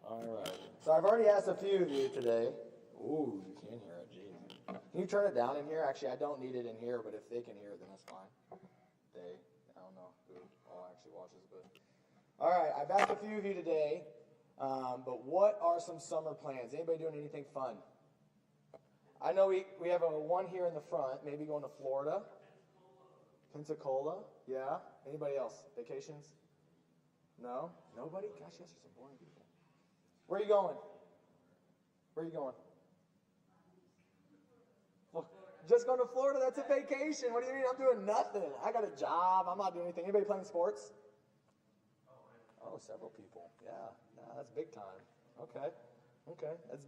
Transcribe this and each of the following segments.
All right. So I've already asked a few of you today. Ooh, you can hear it. Jeez. Can you turn it down in here? Actually, I don't need it in here, but if they can hear it, then that's fine. I don't know who all actually watches, but. All right, I've asked a few of you today, but what are some summer plans? Anybody doing anything fun? I know we have one here in the front, maybe going to Florida. Pensacola, yeah. Anybody else? Vacations? No? Nobody? Gosh, yes, there's some boring people. Where are you going? Where are you going? Just going to Florida? That's a vacation. What do you mean? I'm doing nothing. I got a job. I'm not doing anything. Anybody playing sports? Oh, several people. Yeah, that's big time. Okay, that's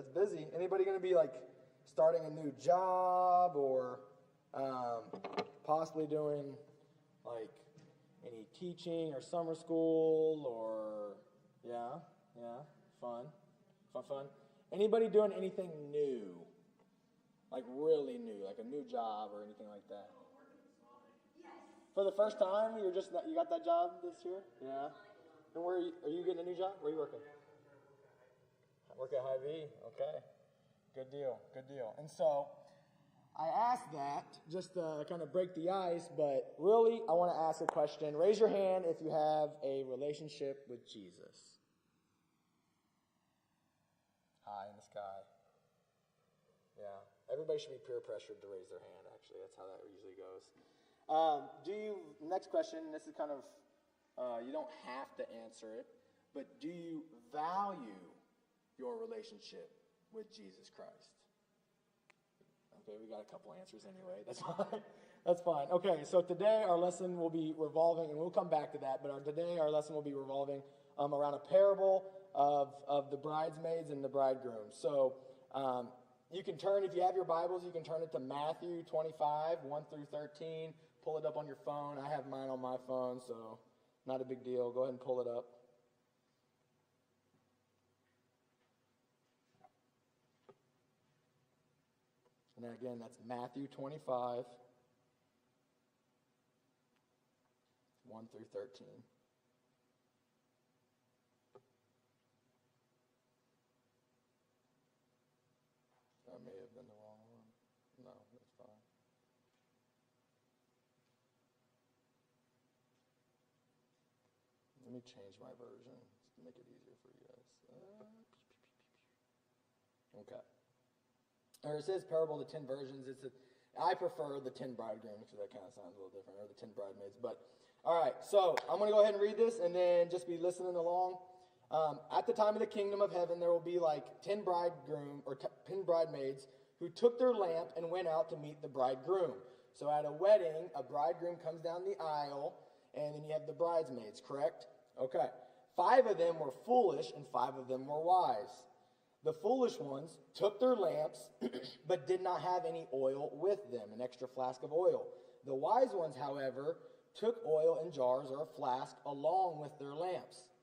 busy. Anybody going to be like starting a new job or possibly doing like any teaching or summer school or fun. Anybody doing anything new, like really new, like a new job or anything like that? For the first time, you got that job this year? Yeah. And where are you getting a new job? Where are you working? Work at Hy-Vee. Okay. Good deal. And so I asked that just to kind of break the ice, but really I want to ask a question. Raise your hand if you have a relationship with Jesus. High in the sky. Yeah. Everybody should be peer pressured to raise their hand, actually. That's how that usually goes. Next question, this is kind of, you don't have to answer it, but do you value your relationship with Jesus Christ? Okay, we got a couple answers anyway. That's fine. That's fine. Okay, so today our lesson will be revolving, and we'll come back to that, but today our lesson will be revolving around a parable of the bridesmaids and the bridegroom. So you can turn, if you have your Bibles, you can turn it to Matthew 25, 1 through 13. Pull it up on your phone. I have mine on my phone, so not a big deal. Go ahead and pull it up. And then again, that's Matthew 25, 1 through 13. That may have been the wrong one. No, that's fine. Let me change my version to make it easier for you guys. Okay. Or it says parable of the 10 virgins. I prefer the 10 bridegrooms because that kind of sounds a little different, or the 10 bridesmaids. But all right, so I'm going to go ahead and read this and then just be listening along. At the time of the kingdom of heaven, there will be like 10 10 bridesmaids who took their lamp and went out to meet the bridegroom. So at a wedding, a bridegroom comes down the aisle, and then you have the bridesmaids, correct? Okay. 5 of them were foolish, and 5 of them were wise. The foolish ones took their lamps, but did not have any oil with them, an extra flask of oil. The wise ones, however, took oil in jars or a flask along with their lamps.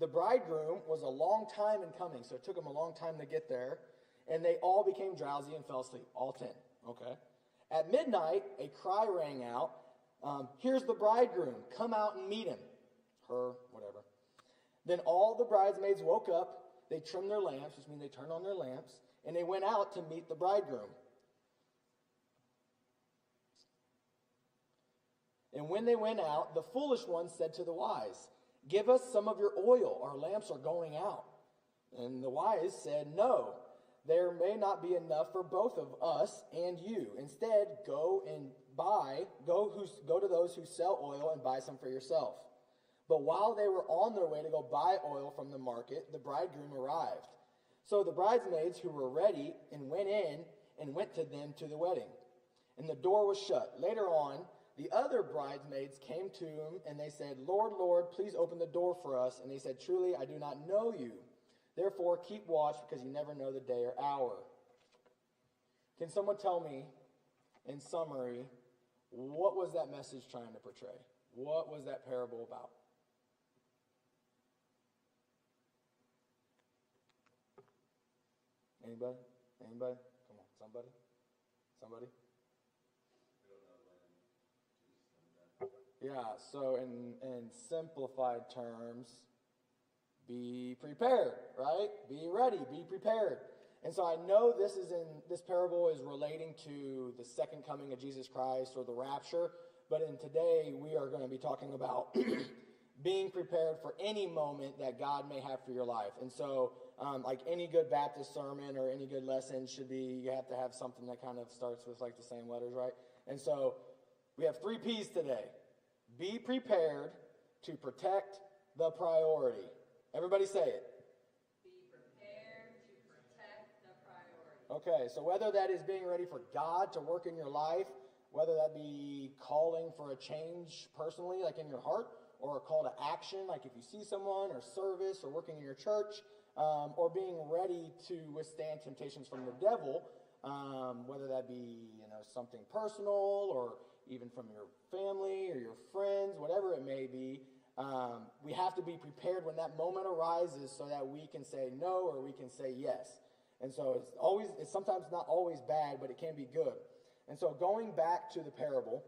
The bridegroom was a long time in coming, so it took them a long time to get there, and they all became drowsy and fell asleep, all 10, okay? At midnight, a cry rang out, here's the bridegroom, come out and meet him. Her, whatever. Then all the bridesmaids woke up, they trimmed their lamps, which means they turned on their lamps, and they went out to meet the bridegroom. And when they went out, the foolish ones said to the wise, give us some of your oil, our lamps are going out. And the wise said, no, there may not be enough for both of us and you. Instead, go to those who sell oil and buy some for yourself. But while they were on their way to go buy oil from the market, the bridegroom arrived. So the bridesmaids who were ready and went to them to the wedding. And the door was shut. Later on, the other bridesmaids came to him and they said, Lord, Lord, please open the door for us. And he said, truly, I do not know you. Therefore, keep watch because you never know the day or hour. Can someone tell me, in summary, what was that message trying to portray? What was that parable about? Anybody? Come on, somebody? Yeah, so in simplified terms, be prepared, right? Be ready, be prepared. And so I know this parable is relating to the second coming of Jesus Christ or the rapture, but in today we are going to be talking about being prepared for any moment that God may have for your life. And so like any good Baptist sermon or any good lesson you have to have something that kind of starts with like the same letters, right? And so we have 3 P's today. Be prepared to protect the priority. Everybody say it. Okay, so whether that is being ready for God to work in your life, whether that be calling for a change personally, like in your heart, or a call to action, like if you see someone, or service, or working in your church, or being ready to withstand temptations from the devil, whether that be something personal, or even from your family, or your friends, whatever it may be, we have to be prepared when that moment arises so that we can say no or we can say yes. And so it's sometimes not always bad, but it can be good. And so going back to the parable,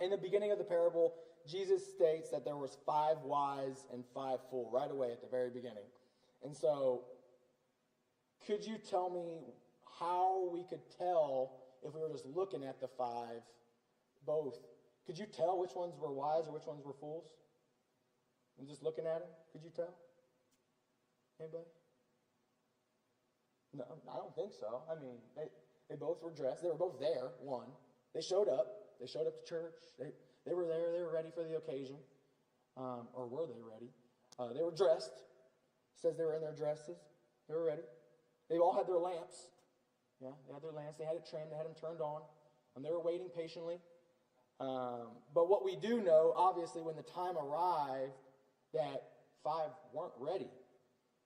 in the beginning of the parable, Jesus states that there was 5 wise and 5 fool right away at the very beginning. And so could you tell me how we could tell if we were just looking at the 5 both? Could you tell which ones were wise or which ones were fools? And just looking at them, could you tell? Anybody? No, I don't think so. I mean, they both were dressed. They were both there, one. They showed up. They showed up to church. They were there. They were ready for the occasion. Or were they ready? They were dressed. It says they were in their dresses. They were ready. They all had their lamps. Yeah, they had their lamps. They had it trimmed. They had them turned on. And they were waiting patiently. But what we do know, obviously, when the time arrived, that 5 weren't ready.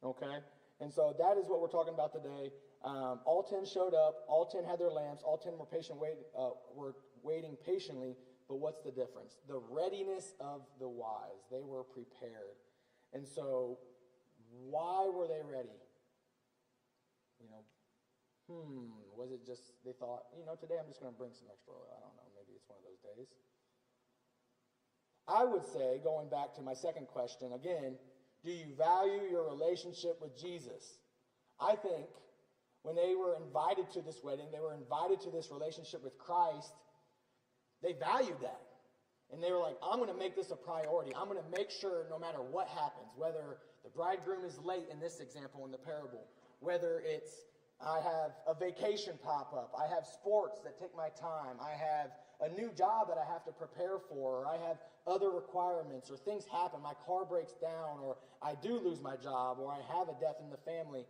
Okay? And so that is what we're talking about today. All 10 showed up. All 10 had their lamps. All 10 were waiting patiently. But what's the difference? The readiness of the wise. They were prepared. And so why were they ready? Was it just they thought, today I'm just going to bring some extra oil. I don't know. Maybe it's one of those days. I would say, going back to my second question, again, do you value your relationship with Jesus? I think when they were invited to this wedding, they were invited to this relationship with Christ, they valued that. And they were like, I'm going to make this a priority. I'm going to make sure no matter what happens, whether the bridegroom is late in this example in the parable, whether it's I have a vacation pop up, I have sports that take my time, I have a new job that I have to prepare for, or I have other requirements, or things happen, my car breaks down, or I do lose my job, or I have a death in the family.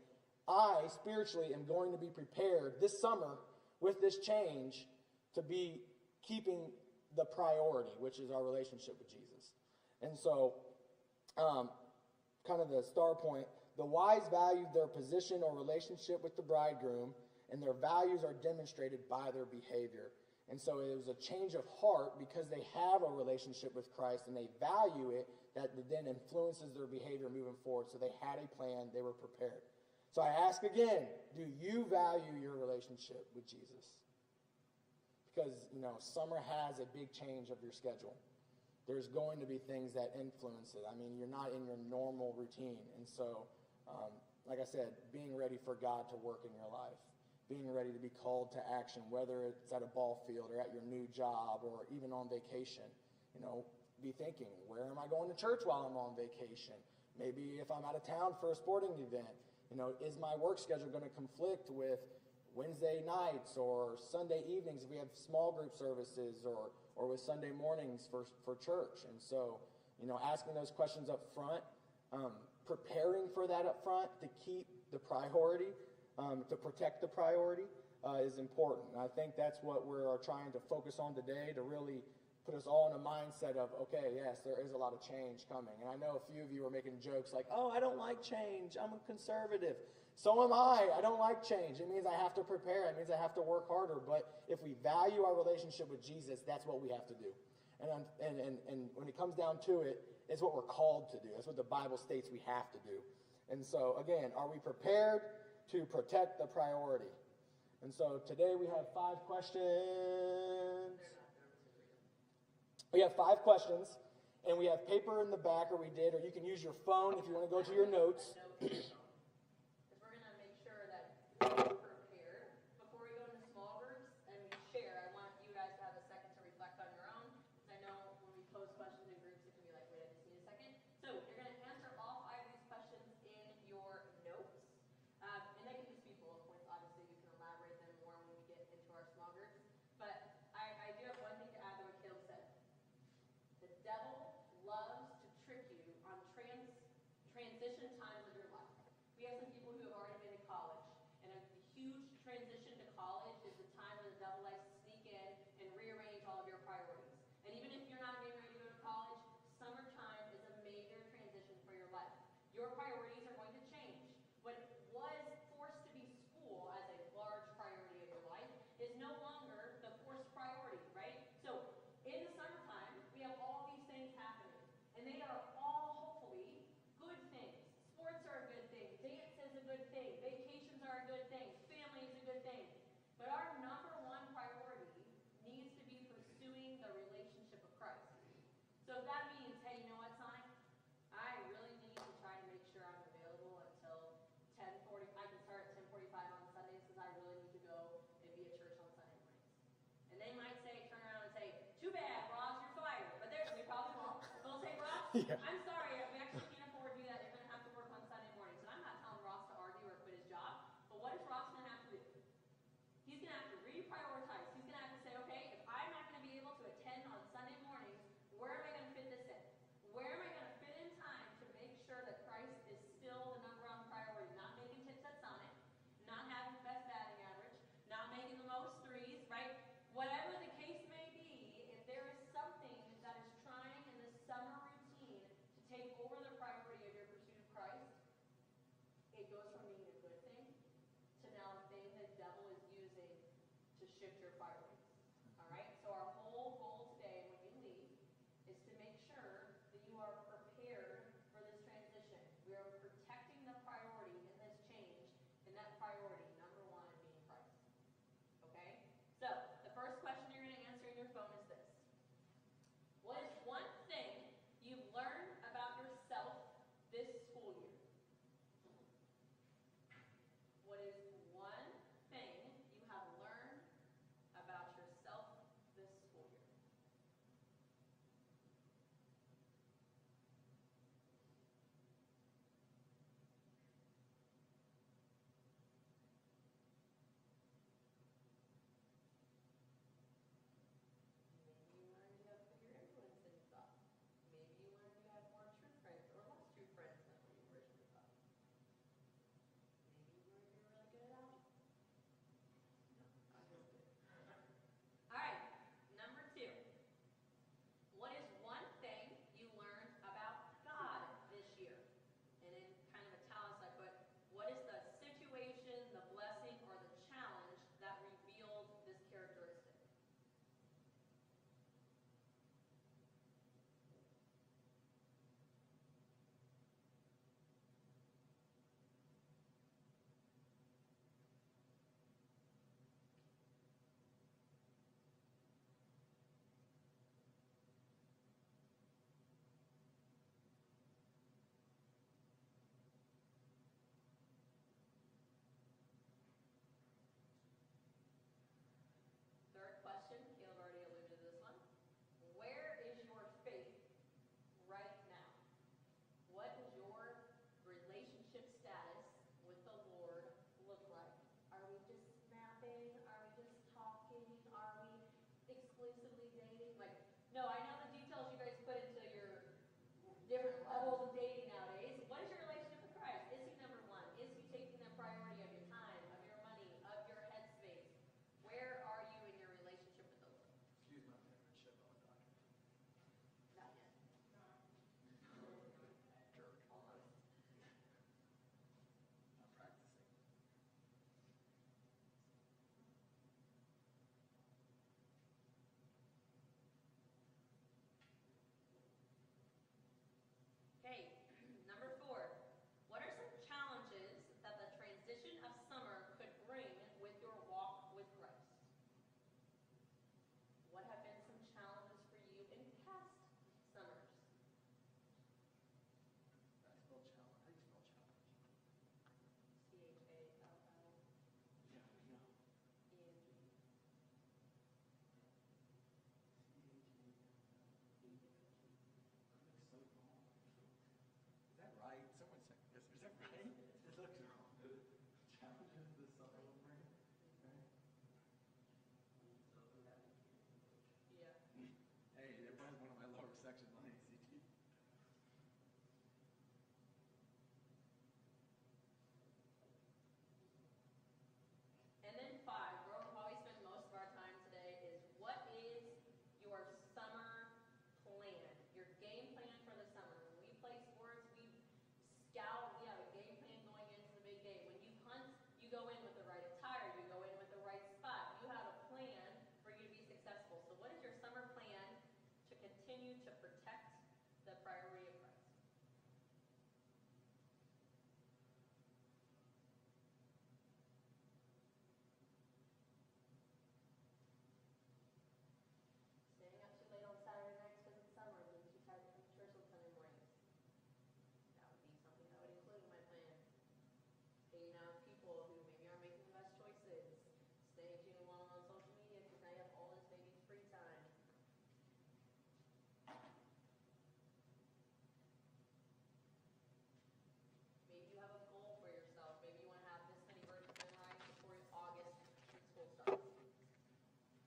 I spiritually am going to be prepared this summer with this change to be keeping the priority, which is our relationship with Jesus. And so, kind of the star point, the wise valued their position or relationship with the bridegroom, and their values are demonstrated by their behavior. And so it was a change of heart because they have a relationship with Christ and they value it, that then influences their behavior moving forward. So they had a plan, they were prepared. So I ask again, do you value your relationship with Jesus? Because, summer has a big change of your schedule. There's going to be things that influence it. I mean, you're not in your normal routine. And so, like I said, being ready for God to work in your life. Being ready to be called to action, whether it's at a ball field or at your new job or even on vacation. Be thinking, where am I going to church while I'm on vacation? Maybe if I'm out of town for a sporting event, is my work schedule going to conflict with Wednesday nights or Sunday evenings if we have small group services or with Sunday mornings for church? And so, asking those questions up front, preparing for that up front to keep the priority, to protect the priority is important. And I think that's what we're trying to focus on today, to really put us all in a mindset of, okay, yes, there is a lot of change coming. And I know a few of you are making jokes like, oh, I don't like change. I'm a conservative. So am I. I don't like change. It means I have to prepare. It means I have to work harder. But if we value our relationship with Jesus, that's what we have to do. And when it comes down to it, it's what we're called to do. That's what the Bible states we have to do. And so, again, are we prepared to protect the priority? And so today we have 5 questions. We have 5 questions, And we have paper in the back, or you can use your phone if you want to go to your notes. Because we're going to make sure that we're prepared before we go into small groups and we share. I want you guys to have a second to reflect on your own, because I know when we pose questions in groups, it can be like, wait, I just need a second. So you're going to answer all 5 of these questions in your notes. And they can just be bullet points. Obviously, we can elaborate them more when we get into our small groups. But I do have one thing to add to what Caleb said. The devil loves to trick you on transition times of your life. We have some people who have already been to college, and a huge transition to college is the time when the devil likes to sneak in and rearrange all of your priorities. And even if you're not getting ready to go to college, summertime is a major transition for your life. Your priorities are going to change. What was forced to be school as a large priority of your life is no longer the forced priority, right? So in the summertime, we have all these things happening, and they are all hopefully good things. Sports are a good thing. Dance is a good thing. Vacations are a good thing. Family is a good thing. But our number one priority needs to be pursuing the relationship of Christ. So if that means, hey, you know what, Sonic? I really need to try to make sure I'm available until 10:40. I can start at 10:45 on Sundays because I really need to go and be at church on Sunday mornings. And they might turn around and say, too bad, Ross, you're fired. But they probably won't. They'll say, Ross, Yeah. I'm sorry, we actually can't afford to do that. You're going to have to work on Sunday mornings. And I'm not telling Ross to argue or quit his job, but what is Ross going to have to do? He's going to have to reprioritize. He's going to have to say, okay, if I'm not going to be able to attend on Sunday mornings, where am I going to fit this in? Where am I going to fit in time to make sure that Christ is still the number one priority? Not making tips at Sonic, not having the best batting average, not making the most threes, right? Whatever the case may be, if there is something that is trying in the summer routine to take over the priority of your pursuit of Christ, it goes from being a good thing to now a thing the devil is using to shift your priorities. All right? So our whole goal today when you leave is to make sure that you are prepared for this transition. We are protecting the priority in this change, and that priority, number one, is being Christ. Okay? So, the first question you're going to answer in your phone is this. What is one thing you've learned about yourself this school year? What is one thing you have learned about yourself this school year? Maybe you learned you have bigger influence than you thought. Maybe you learned you have more true friends or less true friends than what you originally thought. Maybe you learned you're really good at algebra. I'm just kidding. All right, number 2. What is one thing you learned about God this year? And in kind of italics, I put, what is the situation, the blessing, or the challenge that revealed this characteristic? Third question, Caleb already alluded to this one. Where is your faith right now? What does your relationship status with the Lord look like? Are we just snapping? Are we just talking? Are we exclusively dating? Like, no, I know the details you guys put into your different levels of dating nowadays. What is your relationship with Christ? Is he number one? Is he taking the priority of your time, of your money, of your headspace? Where are you in your relationship with the Lord? Excuse my penmanship, I'm a doctor. Not yet. Jerk. Almost. I'm practicing. sections on ACT. And then five, where we'll probably spend most of our time today, is what is your summer plan? Your game plan for the summer. When we play sports, we scout, we have a game plan going into the big game. When you hunt, you go in with the right attire, you go in with the right spot. You have a plan for you to be successful. So what is your summer plan to continue to protect the priority of Christ? Staying up too late on Saturday nights because it's summer, being too tired to come to church on Sunday mornings. That would be something I would include in my plan. Hanging out with people who maybe aren't making the best choices. Staying too long on social media because now you have all this maybe free time. Maybe you have a goal for yourself. Maybe you want to have this many verses memorized before August when school starts.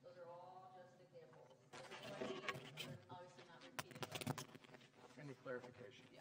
Those are all just examples. Those are what I mean. They're obviously not repeated. Any clarification? Yeah.